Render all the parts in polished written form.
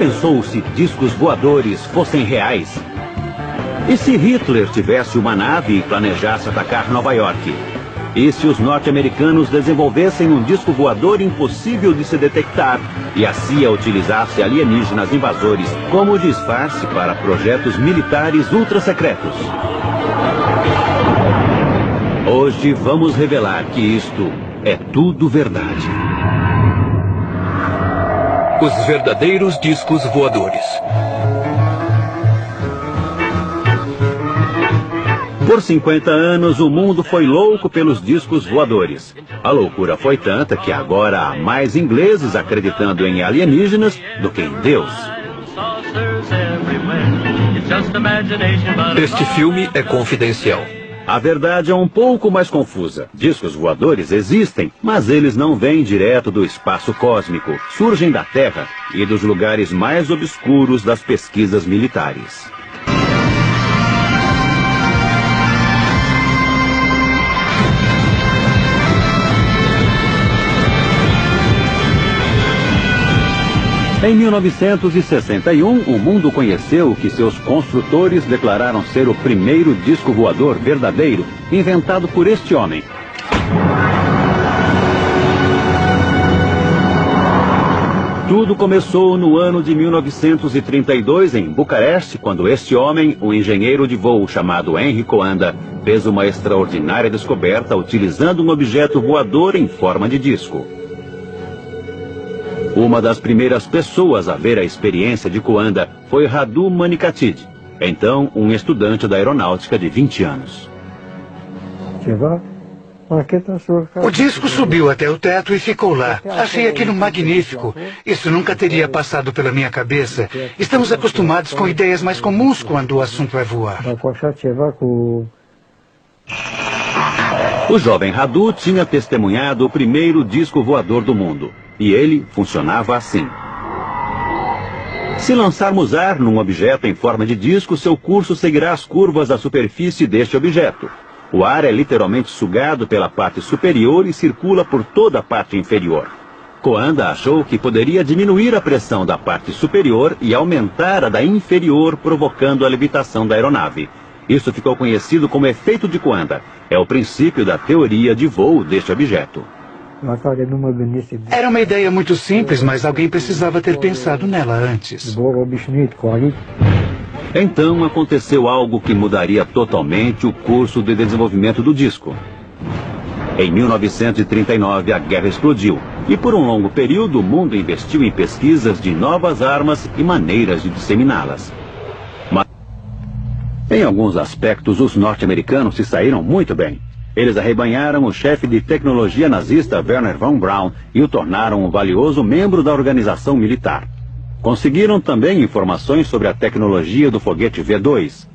pensou se discos voadores fossem reais? E se Hitler tivesse uma nave e planejasse atacar Nova York? E se os norte-americanos desenvolvessem um disco voador impossível de se detectar e a CIA utilizasse alienígenas invasores como disfarce para projetos militares ultra-secretos? Hoje vamos revelar que isto é tudo verdade. Os verdadeiros discos voadores. Por 50 anos, o mundo foi louco pelos discos voadores. A loucura foi tanta que agora há mais ingleses acreditando em alienígenas do que em Deus. Este filme é confidencial. A verdade é um pouco mais confusa. Discos voadores existem, mas eles não vêm direto do espaço cósmico. Surgem da Terra e dos lugares mais obscuros das pesquisas militares. Em 1961, o mundo conheceu que seus construtores declararam ser o primeiro disco voador verdadeiro, inventado por este homem. Tudo começou no ano de 1932, em Bucareste, quando este homem, um engenheiro de voo chamado Henry Coanda, fez uma extraordinária descoberta utilizando um objeto voador em forma de disco. Uma das primeiras pessoas a ver a experiência de Coanda foi Radu Manikatid, então um estudante da aeronáutica de 20 anos. O disco subiu até o teto e ficou lá. Achei aquilo magnífico. Isso nunca teria passado pela minha cabeça. Estamos acostumados com ideias mais comuns quando o assunto é voar. O jovem Radu tinha testemunhado o primeiro disco voador do mundo. E ele funcionava assim. Se lançarmos ar num objeto em forma de disco, seu curso seguirá as curvas da superfície deste objeto. O ar é literalmente sugado pela parte superior e circula por toda a parte inferior. Coanda achou que poderia diminuir a pressão da parte superior e aumentar a da inferior, provocando a levitação da aeronave. Isso ficou conhecido como efeito de Coanda. É o princípio da teoria de voo deste objeto. Era uma ideia muito simples, mas alguém precisava ter pensado nela antes. Então aconteceu algo que mudaria totalmente o curso de desenvolvimento do disco. Em 1939, a guerra explodiu, e por um longo período o mundo investiu em pesquisas de novas armas e maneiras de disseminá-las. Mas, em alguns aspectos, os norte-americanos se saíram muito bem. Eles arrebanharam o chefe de tecnologia nazista Wernher von Braun e o tornaram um valioso membro da organização militar. Conseguiram também informações sobre a tecnologia do foguete V2.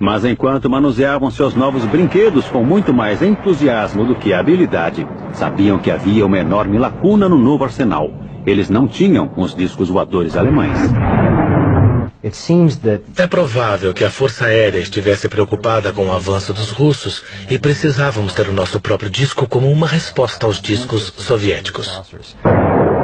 Mas enquanto manuseavam seus novos brinquedos com muito mais entusiasmo do que habilidade, sabiam que havia uma enorme lacuna no novo arsenal. Eles não tinham os discos voadores alemães. É provável que a Força Aérea estivesse preocupada com o avanço dos russos e precisávamos ter o nosso próprio disco como uma resposta aos discos soviéticos.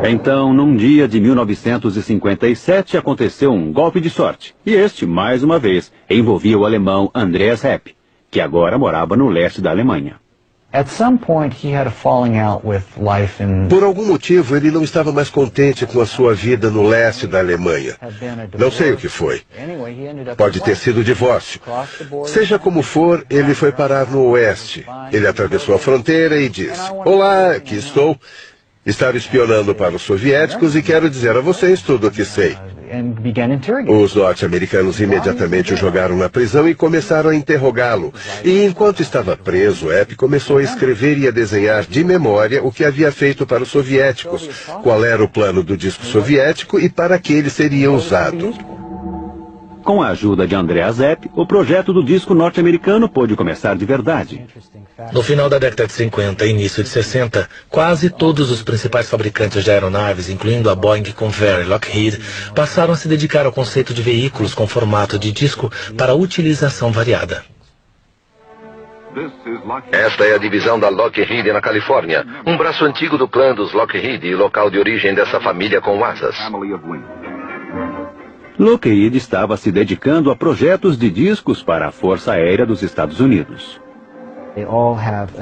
Então, num dia de 1957, aconteceu um golpe de sorte. E este, mais uma vez, envolvia o alemão Andreas Hepp, que agora morava no leste da Alemanha. Por algum motivo, ele não estava mais contente com a sua vida no leste da Alemanha. Não sei o que foi. Pode ter sido o divórcio. Seja como for, ele foi parar no oeste. Ele atravessou a fronteira e disse: "Olá, aqui estou. Estava espionando para os soviéticos e quero dizer a vocês tudo o que sei." Os norte-americanos imediatamente o jogaram na prisão e começaram a interrogá-lo. E enquanto estava preso, Epp começou a escrever e a desenhar de memória o que havia feito para os soviéticos, qual era o plano do disco soviético e para que ele seria usado. Com a ajuda de Andreas Hepp, o projeto do disco norte-americano pôde começar de verdade. No final da década de 50 e início de 60, quase todos os principais fabricantes de aeronaves, incluindo a Boeing, Convair e Lockheed, passaram a se dedicar ao conceito de veículos com formato de disco para utilização variada. Esta é a divisão da Lockheed na Califórnia, um braço antigo do clã dos Lockheed e local de origem dessa família com asas. Lockheed estava se dedicando a projetos de discos para a Força Aérea dos Estados Unidos.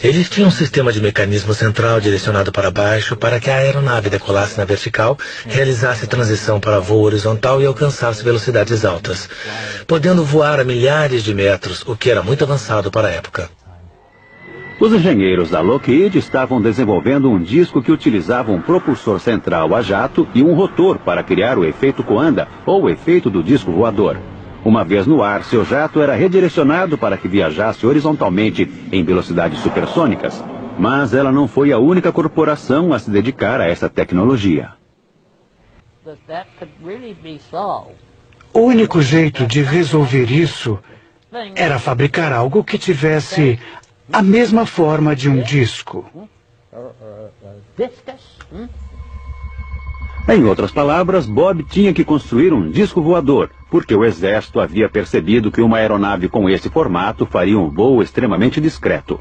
Eles tinham um sistema de mecanismo central direcionado para baixo para que a aeronave decolasse na vertical, realizasse a transição para voo horizontal e alcançasse velocidades altas, podendo voar a milhares de metros, o que era muito avançado para a época. Os engenheiros da Lockheed estavam desenvolvendo um disco que utilizava um propulsor central a jato e um rotor para criar o efeito Coanda, ou o efeito do disco voador. Uma vez no ar, seu jato era redirecionado para que viajasse horizontalmente em velocidades supersônicas. Mas ela não foi a única corporação a se dedicar a essa tecnologia. O único jeito de resolver isso era fabricar algo que tivesse a mesma forma de um disco. Em outras palavras, Bob tinha que construir um disco voador, porque o exército havia percebido que uma aeronave com esse formato faria um voo extremamente discreto.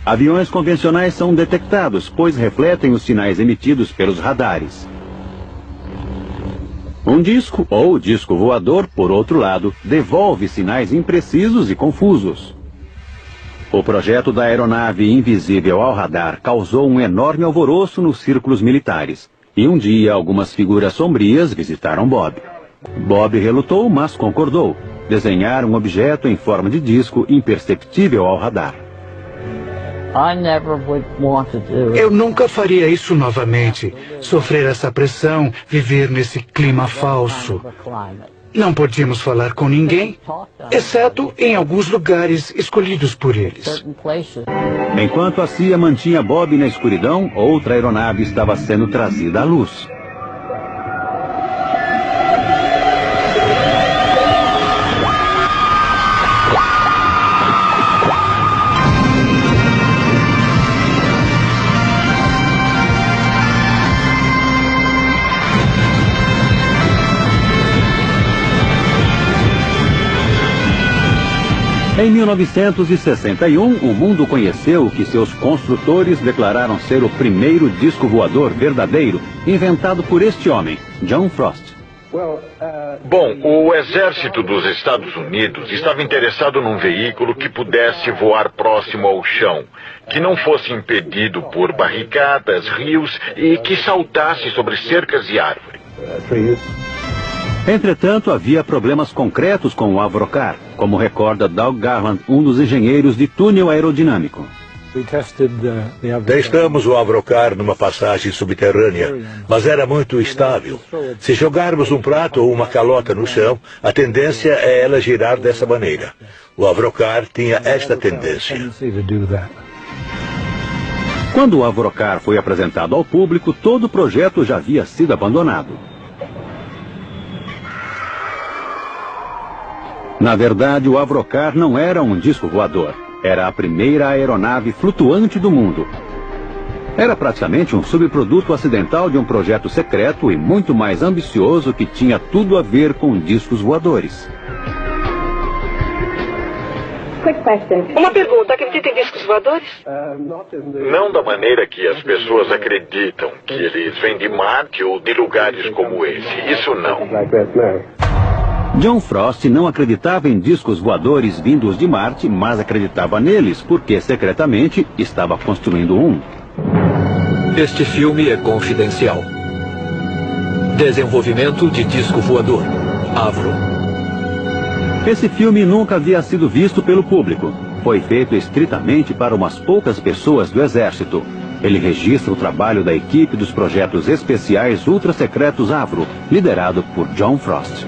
Aviões convencionais são detectados, pois refletem os sinais emitidos pelos radares. Um disco, ou disco voador, por outro lado, devolve sinais imprecisos e confusos. O projeto da aeronave invisível ao radar causou um enorme alvoroço nos círculos militares. E um dia, algumas figuras sombrias visitaram Bob. Bob relutou, mas concordou. Desenhar um objeto em forma de disco imperceptível ao radar. Eu nunca faria isso novamente. Sofrer essa pressão, viver nesse clima falso. Não podíamos falar com ninguém, exceto em alguns lugares escolhidos por eles. Enquanto a CIA mantinha Bob na escuridão, outra aeronave estava sendo trazida à luz. Em 1961, o mundo conheceu o que seus construtores declararam ser o primeiro disco voador verdadeiro, inventado por este homem, John Frost. Bom, o exército dos Estados Unidos estava interessado num veículo que pudesse voar próximo ao chão, que não fosse impedido por barricadas, rios e que saltasse sobre cercas e árvores. Entretanto, havia problemas concretos com o Avrocar, como recorda Doug Garland, um dos engenheiros de túnel aerodinâmico. Testamos o Avrocar numa passagem subterrânea, mas era muito estável. Se jogarmos um prato ou uma calota no chão, a tendência é ela girar dessa maneira. O Avrocar tinha esta tendência. Quando o Avrocar foi apresentado ao público, todo o projeto já havia sido abandonado. Na verdade, o Avrocar não era um disco voador. Era a primeira aeronave flutuante do mundo. Era praticamente um subproduto acidental de um projeto secreto e muito mais ambicioso que tinha tudo a ver com discos voadores. Uma pergunta, acredita em discos voadores? Não da maneira que as pessoas acreditam, que eles vêm de Marte ou de lugares como esse. Isso não. John Frost não acreditava em discos voadores vindos de Marte, mas acreditava neles porque, secretamente, estava construindo um. Este filme é confidencial. Desenvolvimento de disco voador. Avro. Esse filme nunca havia sido visto pelo público. Foi feito estritamente para umas poucas pessoas do Exército. Ele registra o trabalho da equipe dos projetos especiais ultra-secretos Avro, liderado por John Frost.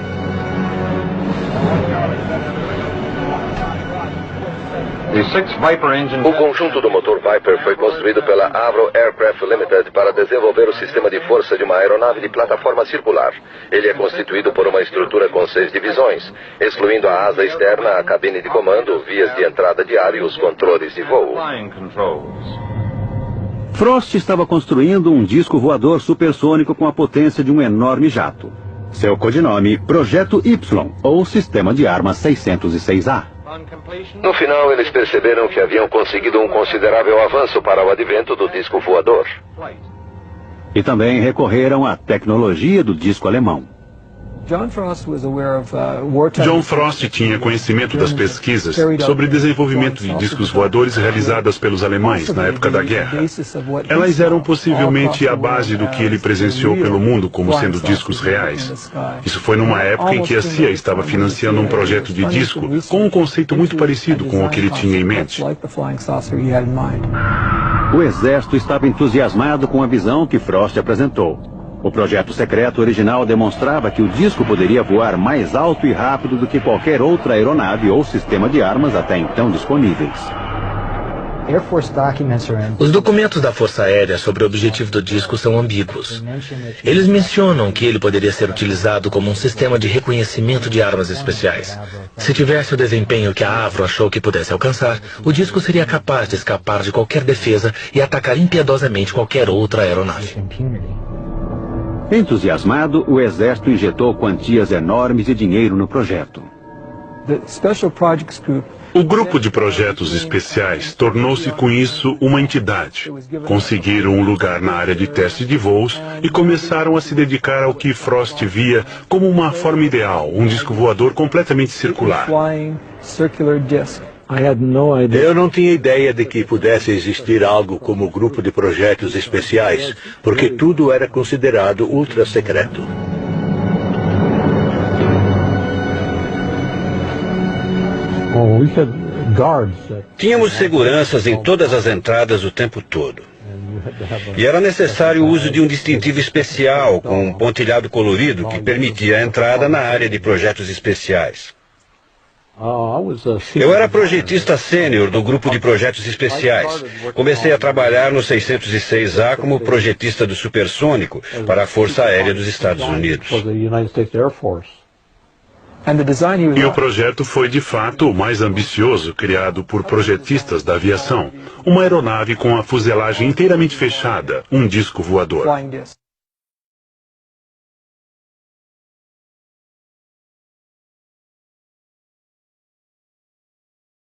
O conjunto do motor Viper foi construído pela Avro Aircraft Limited para desenvolver o sistema de força de uma aeronave de plataforma circular. Ele é constituído por uma estrutura com 6 divisões, excluindo a asa externa, a cabine de comando, vias de entrada de ar e os controles de voo. Frost estava construindo um disco voador supersônico com a potência de um enorme jato. Seu codinome, Projeto Y, ou Sistema de Armas 606A. No final, eles perceberam que haviam conseguido um considerável avanço para o advento do disco voador. E também recorreram à tecnologia do disco alemão. John Frost tinha conhecimento das pesquisas sobre desenvolvimento de discos voadores realizadas pelos alemães na época da guerra. Elas eram possivelmente a base do que ele presenciou pelo mundo como sendo discos reais. Isso foi numa época em que a CIA estava financiando um projeto de disco com um conceito muito parecido com o que ele tinha em mente. O exército estava entusiasmado com a visão que Frost apresentou. O projeto secreto original demonstrava que o disco poderia voar mais alto e rápido do que qualquer outra aeronave ou sistema de armas até então disponíveis. Os documentos da Força Aérea sobre o objetivo do disco são ambíguos. Eles mencionam que ele poderia ser utilizado como um sistema de reconhecimento de armas especiais. Se tivesse o desempenho que a Avro achou que pudesse alcançar, o disco seria capaz de escapar de qualquer defesa e atacar impiedosamente qualquer outra aeronave. Entusiasmado, o exército injetou quantias enormes de dinheiro no projeto. O grupo de projetos especiais tornou-se com isso uma entidade. Conseguiram um lugar na área de teste de voos e começaram a se dedicar ao que Frost via como uma forma ideal, um disco voador completamente circular. Eu não tinha ideia de que pudesse existir algo como grupo de projetos especiais, porque tudo era considerado ultra secreto. Tínhamos seguranças em todas as entradas o tempo todo. E era necessário o uso de um distintivo especial com um pontilhado colorido que permitia a entrada na área de projetos especiais. Eu era projetista sênior do grupo de projetos especiais. Comecei a trabalhar no 606A como projetista do supersônico para a Força Aérea dos Estados Unidos. E o projeto foi, de fato, o mais ambicioso criado por projetistas da aviação. Uma aeronave com a fuselagem inteiramente fechada, um disco voador.